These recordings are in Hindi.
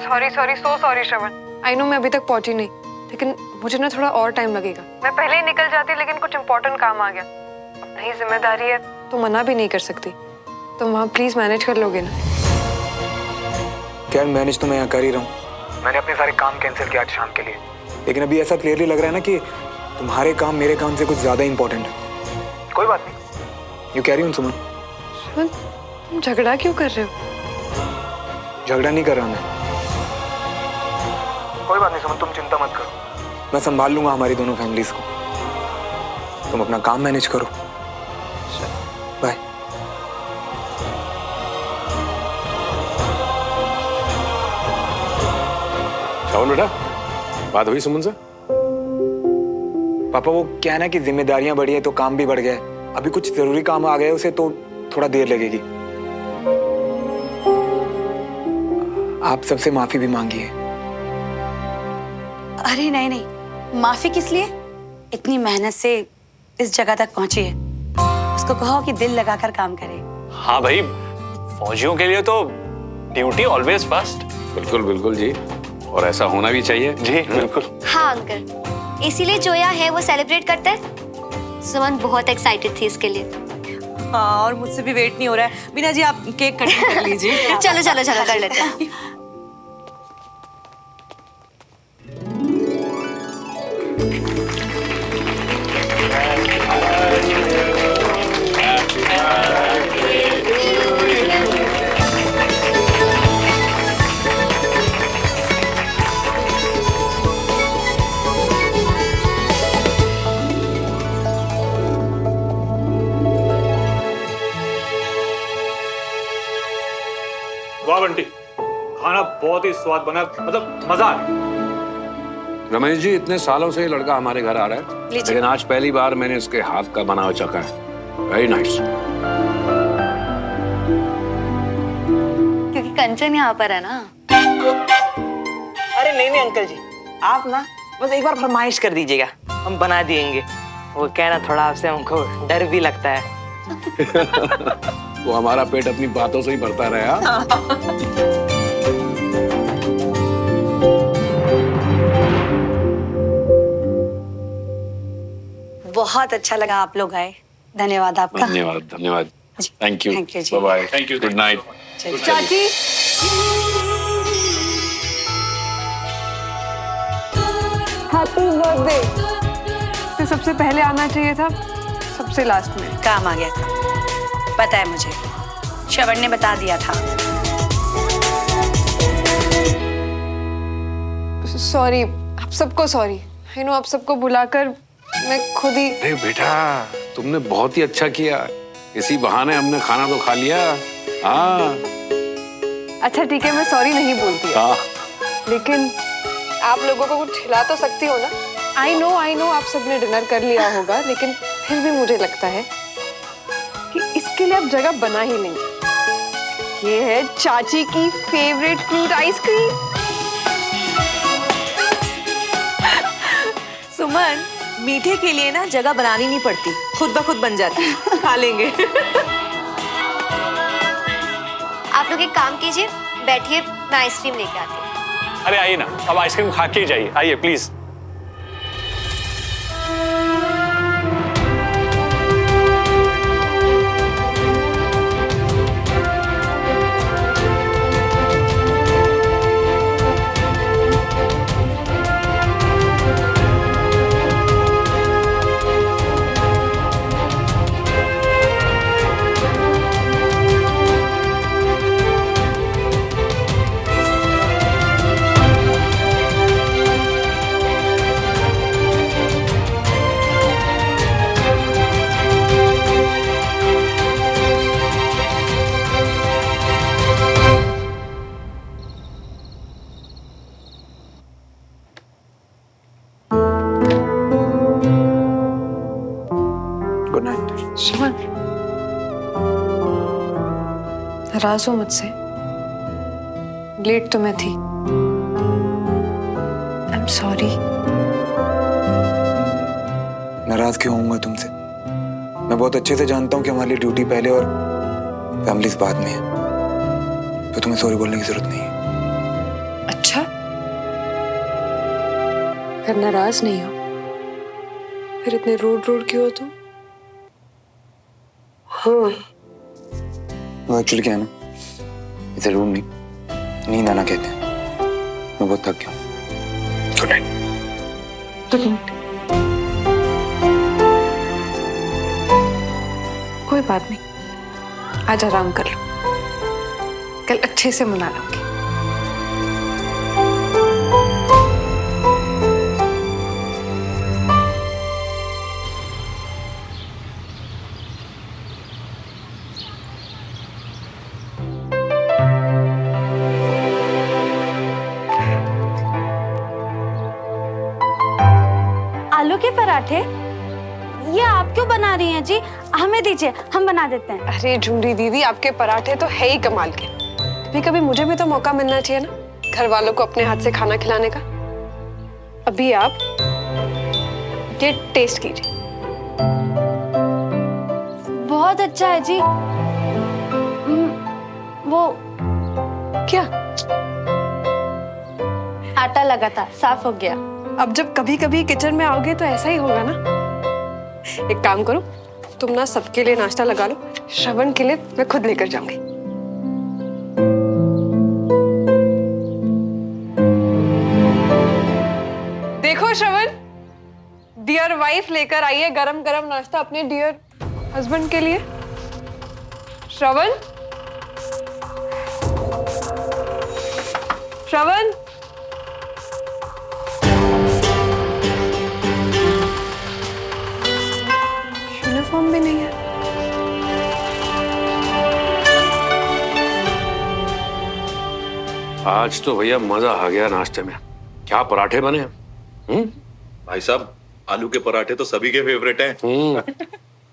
Sorry sorry so sorry Shravan. I know मैं अभी तक पहुंची नहीं, लेकिन मुझे ना थोड़ा और टाइम लगेगा। मैं पहले ही निकल जाती, लेकिन कुछ इम्पोर्टेंट काम आ गया। अब नई जिम्मेदारी है तो मना भी नहीं कर सकती। तो वहाँ प्लीज मैनेज कर लोगे ना? क्या मैनेज तो मैं यहाँ कर ही रहा हूँ। मैंने अपने सारे काम कैंसिल किया आज शाम के लिए, लेकिन अभी ऐसा क्लियरली लग रहा है ना कि तुम्हारे काम मेरे काम से कुछ ज्यादा इंपॉर्टेंट है। कोई बात नहीं, यू कैरी ऑन सुमन। सुमन, तुम झगड़ा क्यों कर रहे हो? झगड़ा नहीं कर रहा मैं। कोई बात नहीं सुमन, तुम चिंता मत करो, मैं संभाल लूंगा हमारी दोनों फैमिलीज को। तुम अपना काम मैनेज करो। बाय। श्रवण बेटा, बात हुई सुमन से? पापा वो क्या है ना कि जिम्मेदारियां बढ़ी है तो काम भी बढ़ गया है। अभी कुछ जरूरी काम आ गए उसे, तो थोड़ा देर लगेगी। आप सबसे माफी भी मांगी है। अरे नहीं नहीं, माफी किस लिए? इतनी मेहनत से इस जगह तक पहुंची है, उसको कहो कि दिल लगाकर काम करे। हाँ भाई, फौजियों के लिए तो ड्यूटी ऑलवेज फर्स्ट। बिल्कुल बिल्कुल जी, और ऐसा होना भी चाहिए जी बिल्कुल। हाँ अंकल, इसीलिए जोया है वो सेलिब्रेट करता है। सुमन बहुत एक्साइटेड थी इसके लिए। हाँ, और मुझसे भी वेट नहीं हो रहा है। बीना जी आप केक कटिंग कर लीजिए। चलो चलो चलो कर लेते हैं। वाह बंटी, खाना बहुत ही स्वाद बना, मतलब मजा आ गया। रमेश जी, इतने सालों से ये लड़का हमारे घर आ रहा है, लेकिन आज पहली बार मैंने इसके हाथ का बना हुआ चखा है। Very nice. क्योंकि कंचन यहाँ पर है ना। अरे नहीं नहीं अंकल जी, आप ना बस एक बार फरमाइश कर दीजिएगा, हम बना देंगे। वो कहना थोड़ा आपसे हमको डर भी लगता है। वो हमारा पेट अपनी बातों से ही भरता रहा। बहुत अच्छा लगा आप लोग आए, धन्यवाद आपका। धन्यवाद धन्यवाद। Thank you. थैंक यू जी। Bye bye. Thank you. Good night. चाची, हैप्पी बर्थडे। इसे सबसे पहले आना चाहिए था, सबसे लास्ट में। काम आ गया था, पता है मुझे, श्रवण ने बता दिया था। सॉरी, आप सबको सॉरी। आई नो आप सबको बुलाकर मैं खुद ही। अरे बेटा, तुमने बहुत ही अच्छा किया, इसी बहाने हमने खाना तो खा लिया। हाँ अच्छा ठीक है, मैं सॉरी नहीं बोलती, लेकिन आप लोगों को कुछ खिला तो सकती हो ना? आई नो आप सबने डिनर कर लिया होगा, लेकिन फिर भी मुझे लगता है कि इसके लिए आप जगह बना ही लेंगे। ये है चाची की फेवरेट फ्रूट आइसक्रीम। सुमन, मीठे के लिए ना जगह बनानी नहीं पड़ती, खुद ब खुद बन जाती है। खा लेंगे। आप लोग एक काम कीजिए, बैठिए, मैं आइसक्रीम लेके आती हूँ। अरे आइए ना, अब आइसक्रीम खा के जाइए। आइए प्लीज। Good night. सुमन, नाराज हो मुझसे? लेट तो मैं थी। I am sorry. नाराज क्यों होऊंगा तुमसे? मैं बहुत अच्छे से जानता हूँ कि हमारी ड्यूटी पहले और फैमिलीज बाद में है, तो तुम्हें सॉरी बोलने की जरूरत नहीं है। फिर नाराज नहीं हो? फिर इतने रूड क्यों हो तुम? वो एक्चुअली क्या है ना, इसे रूम नहीं, नींद आना कहते हैं। मैं बहुत थक गया हूँ। Good night. कोई बात नहीं, आज आराम कर लो, कल अच्छे से मना लूंगी। आलू के पराठे? ये आप क्यों बना रही हैं जी? हमें दीजिए, हम बना देते हैं। अरे झुमरी दीदी, आपके पराठे तो है ही कमाल के। कभी कभी मुझे भी तो मौका मिलना चाहिए ना, घर वालों को अपने हाथ से खाना खिलाने का। अभी आप ये टेस्ट कीजिए। बहुत अच्छा है जी। वो क्या? आटा लगा था, साफ हो गया। अब जब कभी कभी किचन में आओगे तो ऐसा ही होगा ना। एक काम करो, तुम ना सबके लिए नाश्ता लगा लो, श्रवण के लिए मैं खुद लेकर जाऊंगी। देखो श्रवण, डियर वाइफ लेकर आई है गरम गरम नाश्ता अपने डियर हस्बैंड के लिए। श्रवण, श्रवण, यूनिफॉर्म भी नहीं है। आज तो भैया मजा आ गया नाश्ते में। क्या पराठे बने हैं। भाई साहब, आलू के पराठे तो सभी के फेवरेट हैं।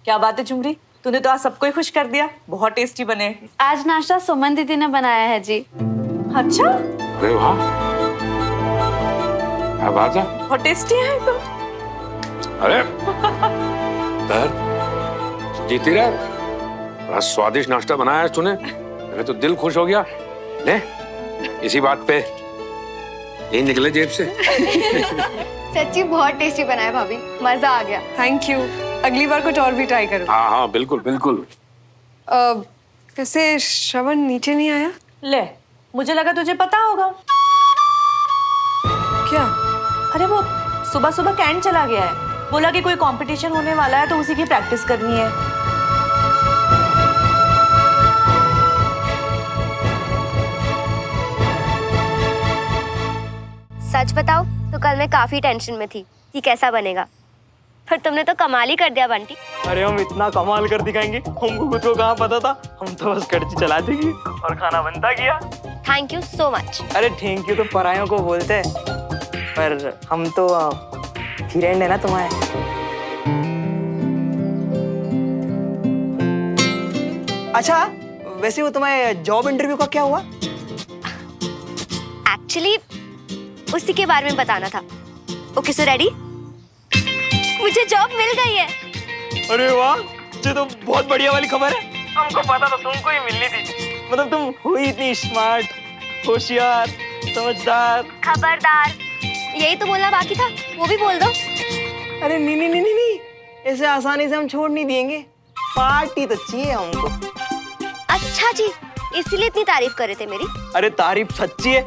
क्या बात है झुमरी, तूने तो आज सबको ही खुश कर दिया। बहुत टेस्टी बने। आज नाश्ता सुमन दीदी ने बनाया है जी। अच्छा, अरे वाह, क्या बात है। बहुत टेस्टी है तो। अरे तर जीती रहे, बड़ा स्वादिष्ट नाश्ता बनाया है तूने। मेरे तो दिल खुश हो गया। ले, इसी बात पे ये निकले जेब से। सच्ची बहुत टेस्टी बना है भाभी, मजा आ गया। थैंक यू, अगली बार कुछ और भी ट्राई करो। हाँ हाँ बिल्कुल बिल्कुल। कैसे श्रवण नीचे नहीं आया? ले, मुझे लगा तुझे पता होगा। क्या? अरे वो सुबह सुबह कैंट चला गया है, बोला कि कोई कंपटीशन होने वाला है तो उसी की प्रैक्टिस करनी है। सच बताओ तो कल मैं काफी टेंशन में थी कि कैसा बनेगा, पर तुमने तो कमाल ही कर दिया बंटी। अरे हम इतना कमाल कर दिखाएंगे, हमको खुद को कहाँ पता था। हम तो बस कड़ची चला देंगे और खाना बनता गया। Thank you so much. अरे थैंक यू तो परायों को बोलते हैं, पर हम तो फ्रेंड है ना तुम्हारे। अच्छा, वैसे वो तुम्हारे जॉब इंटरव्यू का क्या हुआ? एक्चुअली उसी के बारे में बताना था। Okay so ready? मुझे जॉब मिल गई है। अरे वाह, ये तो बहुत बढ़िया वाली खबर है। हमको पता था तुमको ही मिलनी थी। मतलब तुम हो ही इतनी स्मार्ट, होशियार, समझदार। खबरदार, यही तो बोलना बाकी था, वो भी बोल दो। अरे नहीं नहीं नहीं नहीं, ऐसे आसानी से हम छोड़ नहीं देंगे। पार्टी तो चाहिए हमको। अच्छा जी, इसीलिए इतनी तारीफ कर रहे थे मेरी। अरे तारीफ सच्ची है,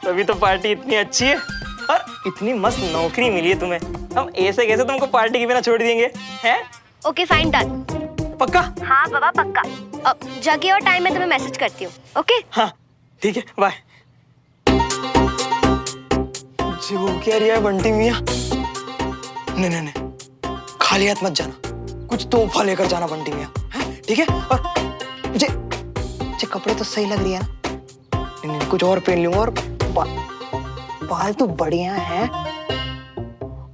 तभी तो पार्टी इतनी अच्छी है और इतनी मस्त नौकरी मिली है तुम्हें। हम ऐसे कैसे तुमको पार्टी के बिना छोड़ देंगे हैं? Okay fine, done. पक्का? हाँ बाबा पक्का। अब जगह और टाइम में तुम्हें मैसेज करती हूँ। ओके हाँ ठीक है, बाय। जो कह रही है बंटी मियाँ, नहीं नहीं नहीं, खाली हाथ मत जाना, कुछ तोहफा लेकर जाना बंटी मियाँ, ठीक है? और जे कपड़े तो सही लग रही है ना? नहीं नहीं, कुछ और पहन लूंगा। और बाल तो बढ़िया हैं,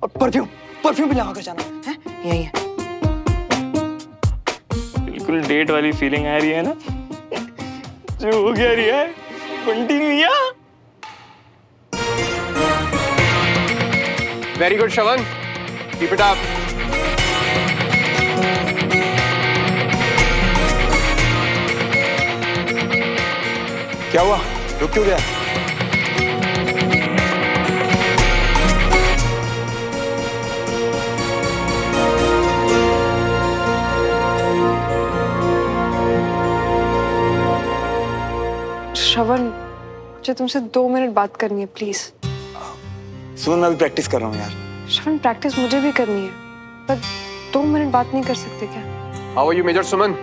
और परफ्यूम भी लगा कर जाना है। यही है, बिल्कुल डेट वाली फीलिंग आ रही है ना? जो हो गया रही है बंटी मियाँ। Very good Shravan, keep it up. क्या हुआ, रुक क्यों गया? श्रवण, मुझे तुमसे 2 मिनट बात करनी है प्लीज। सुमन मैं अभी प्रैक्टिस कर रहा हूँ यार। श्रवण प्रैक्टिस मुझे भी करनी है, पर 2 मिनट बात नहीं कर सकते क्या? हाउ आर यू मेजर सुमन?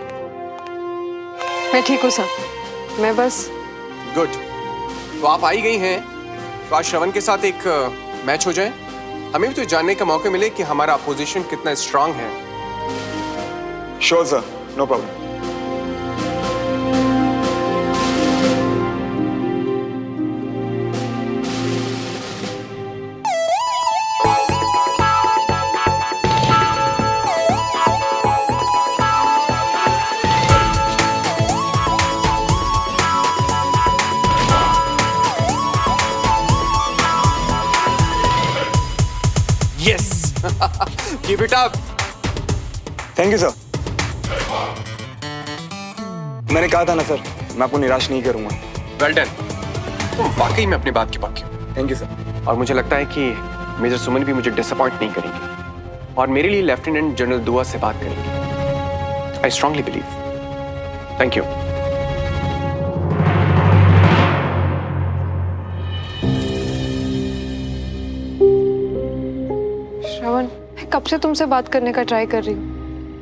मैं ठीक हूँ सर, मैं बस। गुड। तो आप आई गई हैं तो आज श्रवण के साथ एक मैच हो जाए, हमें भी तो जानने का मौका मिले कि हमारा अपोजिशन कितना स्ट्रांग है। Sure sir, no problem. Yes keep it up. Thank you sir. मैंने कहा था ना सर, मैं आपको निराश नहीं करूंगा। Well done. तुम वाकई में अपनी बात की पक्की हो। Thank you sir. और मुझे लगता है कि मेजर सुमन भी मुझे डिसअपॉइंट नहीं करेंगे और मेरे लिए लेफ्टिनेंट जनरल दुआ से बात करेंगे। I strongly believe. Thank you. Shravan, मैं कब से तुमसे बात करने का ट्राई कर रही हूँ।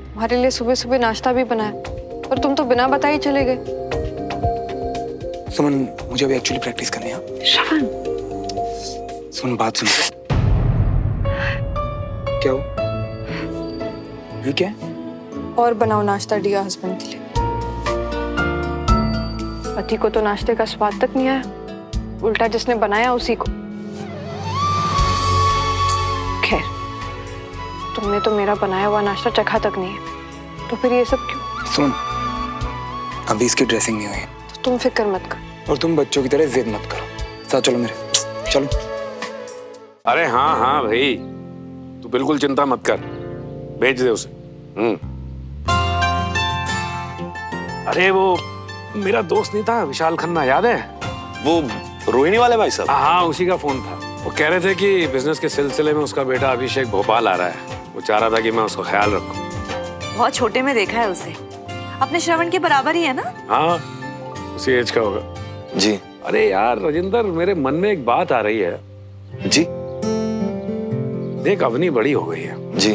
तुम्हारे लिए सुबह सुबह नाश्ता भी बनाया, और तुम तो बिना बताए ही चले गए। सुमन मुझे अभी एक्चुअली प्रैक्टिस करनी है। श्रवण, सुन बात सुन। क्या हो? ये क्या है? और बनाओ नाश्ता डियर हस्बैंड के लिए। पति को तो नाश्ते का स्वाद तक नहीं आया, उल्टा जिसने बनाया उसी को। खैर, तुमने तो मेरा बनाया हुआ नाश्ता चखा तक नहीं है, तो फिर ये सब क्यों? सुन, अभी इसकी ड्रेसिंग नहीं हुई है। तो तुम फिक्र मत करो। और तुम बच्चों की तरह जिद मत करो। साथ चलो मेरे, चलो। अरे हाँ हाँ भाई, तू बिल्कुल चिंता मत कर, भेज दे उसे। अरे वो मेरा दोस्त नहीं था विशाल खन्ना, याद है? वो रोहिणी वाले भाई साहब? हाँ, उसी का फोन था। वो कह रहे थे कि बिजनेस के सिलसिले में उसका बेटा अभिषेक भोपाल आ रहा है। वो चाह रहा था कि मैं उसका ख्याल रखूं। बहुत छोटे में देखा है उसे, अपने श्रवण के बराबर ही है ना? हाँ, उसी एज का होगा। जी। अरे यार राजेंद्र, मेरे मन में एक बात आ रही है। जी। देख, अवनी बड़ी हो गई है। जी।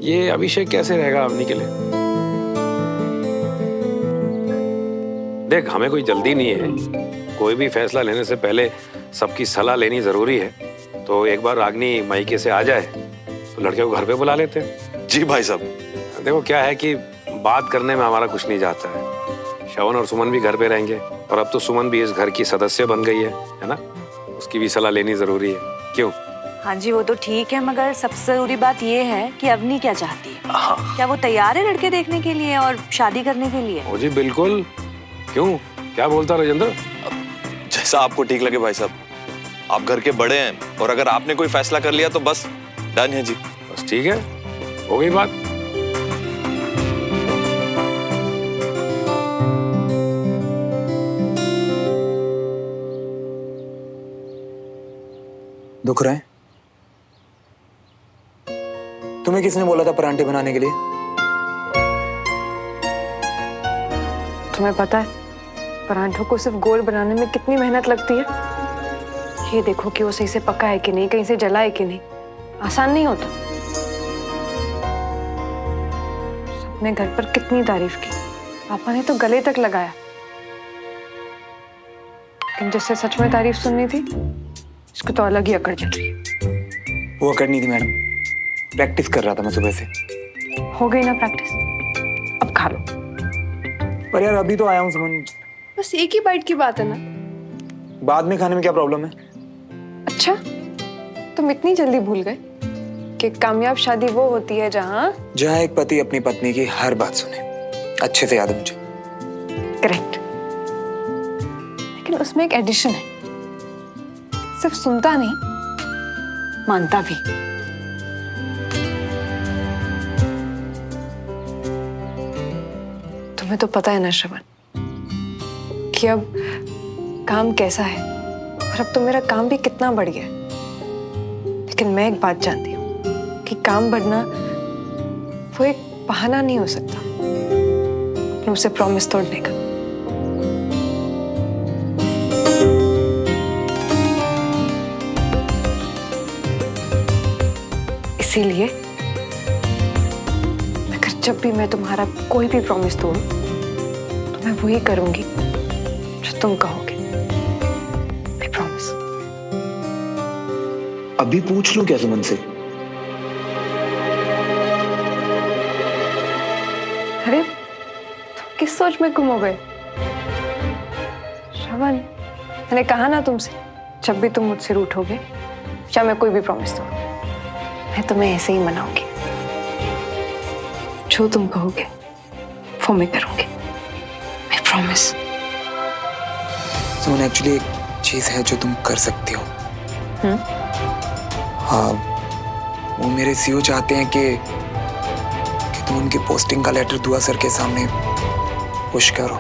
ये अभिषेक कैसे रहेगा अवनी के लिए? देख, हमें कोई जल्दी नहीं है, कोई भी फैसला लेने से पहले सबकी सलाह लेनी जरूरी है। तो एक बार रागनी मायके से आ जाए तो लड़के को घर पे बुला लेते हैं। जी भाई साहब। देखो क्या है कि बात करने में हमारा कुछ नहीं जाता है। श्रवण और सुमन भी घर पे रहेंगे, और अब तो सुमन भी इस घर की सदस्य बन गई है ना? उसकी भी सलाह लेनी जरूरी है। क्यों? हाँ जी, वो तो ठीक है, मगर सबसे जरूरी बात ये है कि अवनी क्या चाहती है। क्या वो तैयार है लड़के देखने के लिए और शादी करने के लिए? ओ जी बिल्कुल। क्यों, क्या बोलता राजेंद्र? जैसा आपको ठीक लगे भाई साहब, आप घर के बड़े हैं, और अगर आपने कोई फैसला कर लिया तो बस डन है जी। बस ठीक है, हो गई बात। दुख रहे हैं? तुम्हें किसने बोला था परांठे बनाने के लिए? तुम्हें पता है परांठों को सिर्फ गोल बनाने में कितनी मेहनत लगती है? ये देखो कि वो सही से पका है कि नहीं, कहीं से जला है कि नहीं। आसान नहीं होता। सबने घर पर कितनी तारीफ की, पापा ने तो गले तक लगाया, लेकिन जिससे सच में तारीफ सुननी थी उसको तो अलग ही अकड़ चल रही है। वो अकड़ नहीं थी मैडम, प्रैक्टिस कर रहा था मैं सुबह से। हो गई ना प्रैक्टिस, अब खा लो। पर यार अभी तो आया हूँ सुमन। बस एक ही बाइट की बात है ना, बाद में खाने में क्या प्रॉब्लम है? अच्छा, तुम इतनी जल्दी भूल गए कि कामयाब शादी वो होती है जहाँ एक पति अपनी पत्नी की हर बात सुने। अच्छे से याद है मुझे। करेक्ट, लेकिन उसमें एक एडिशन है, सिर्फ सुनता नहीं मानता भी। तुम्हें तो पता है ना श्रवण कि अब काम कैसा है, और अब तो मेरा काम भी कितना बढ़ गया है। लेकिन मैं एक बात जानती हूँ कि काम बढ़ना वो एक बहाना नहीं हो सकता अपनों से प्रॉमिस तोड़ने का। जब भी मैं तुम्हारा कोई भी प्रॉमिस तोड़ूं तो मैं वही करूंगी जो तुम कहोगे। I promise. अभी पूछ लूं क्या सुमन से? अरे तुम किस सोच में गुम हो गए? श्रवण, मैंने कहा ना तुमसे, जब भी तुम मुझसे रूठोगे या मैं कोई भी प्रॉमिस दूं, मैं तुम्हें ऐसे ही मनाऊंगी। जो तुम कहोगे वो मैं करूंगी। I promise. सुमन, एक्चुअली एक चीज है जो तुम कर सकती हो। हाँ, वो मेरे सीईओ चाहते हैं कि तुम उनकी पोस्टिंग का लेटर दुआ सर के सामने पुश करो।